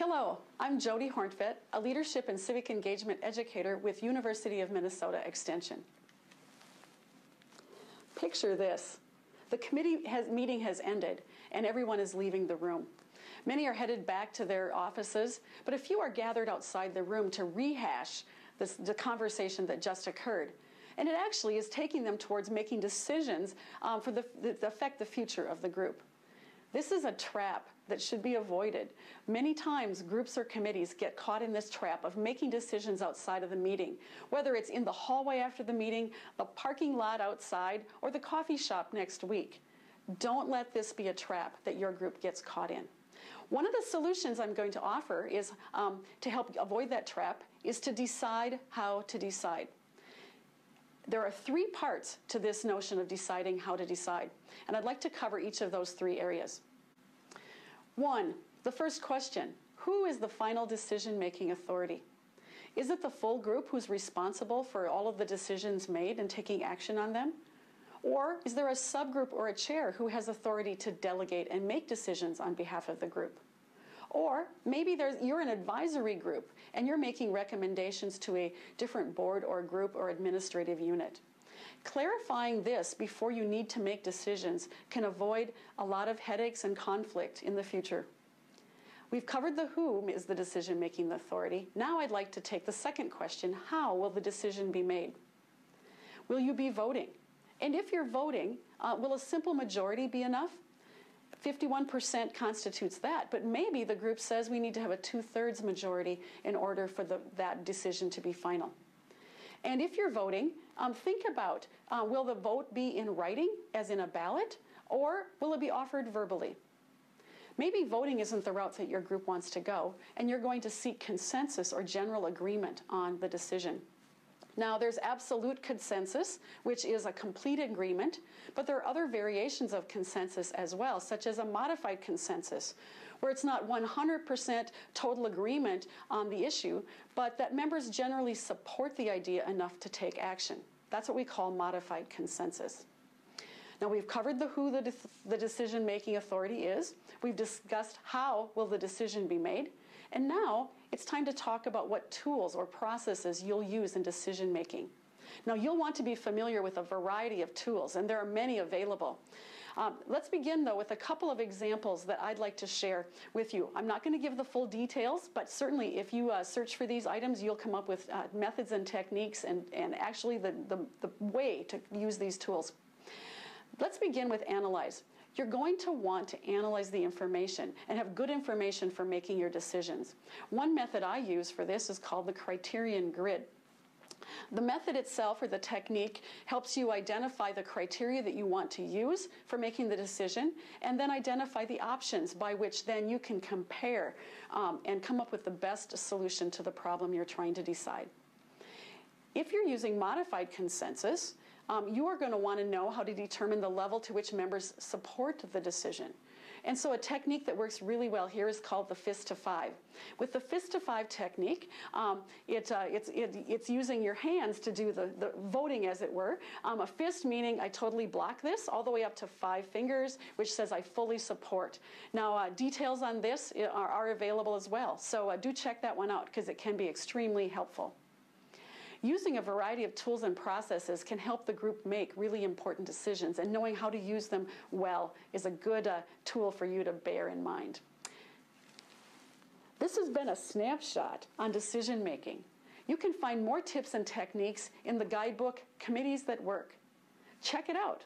Hello, I'm Jody Hornfett, a leadership and civic engagement educator with University of Minnesota Extension. Picture this. The meeting has ended and everyone is leaving the room. Many are headed back to their offices, but a few are gathered outside the room to rehash the conversation that just occurred. And it actually is taking them towards making decisions that affect the future of the group. This is a trap that should be avoided. Many times, groups or committees get caught in this trap of making decisions outside of the meeting, whether it's in the hallway after the meeting, the parking lot outside, or the coffee shop next week. Don't let this be a trap that your group gets caught in. One of the solutions I'm going to offer is to help avoid that trap is to decide how to decide. There are three parts to this notion of deciding how to decide, and I'd like to cover each of those three areas. One, the first question, who is the final decision-making authority? Is it the full group who's responsible for all of the decisions made and taking action on them? Or is there a subgroup or a chair who has authority to delegate and make decisions on behalf of the group? Or maybe you're an advisory group and you're making recommendations to a different board or group or administrative unit. Clarifying this before you need to make decisions can avoid a lot of headaches and conflict in the future. We've covered the who is the decision-making authority. Now I'd like to take the second question, how will the decision be made? Will you be voting? And if you're voting, will a simple majority be enough? 51% constitutes that, but maybe the group says we need to have a 2/3 majority in order for that decision to be final. And if you're voting, think about, will the vote be in writing, as in a ballot, or will it be offered verbally? Maybe voting isn't the route that your group wants to go, and you're going to seek consensus or general agreement on the decision. Now, there's absolute consensus, which is a complete agreement, but there are other variations of consensus as well, such as a modified consensus, where it's not 100% total agreement on the issue, but that members generally support the idea enough to take action. That's what we call modified consensus. Now, we've covered the who the decision-making authority is. We've discussed how will the decision be made. And now it's time to talk about what tools or processes you'll use in decision-making. Now, you'll want to be familiar with a variety of tools, and there are many available. Let's begin, though, with a couple of examples that I'd like to share with you. I'm not going to give the full details, but certainly if you search for these items, you'll come up with methods and techniques and actually the way to use these tools. Let's begin with analyze. You're going to want to analyze the information and have good information for making your decisions. One method I use for this is called the criterion grid. The method itself, or the technique, helps you identify the criteria that you want to use for making the decision, and then identify the options by which then you can compare and come up with the best solution to the problem you're trying to decide. If you're using modified consensus, you are going to want to know how to determine the level to which members support the decision. And so a technique that works really well here is called the fist to 5. With the fist to 5 technique, it's using your hands to do the voting, as it were. A fist meaning I totally block this, all the way up to 5 fingers, which says I fully support. Now, details on this are available as well. So do check that one out, because it can be extremely helpful. Using a variety of tools and processes can help the group make really important decisions, and knowing how to use them well is a good tool for you to bear in mind. This has been a snapshot on decision making. You can find more tips and techniques in the guidebook, Committees That Work. Check it out.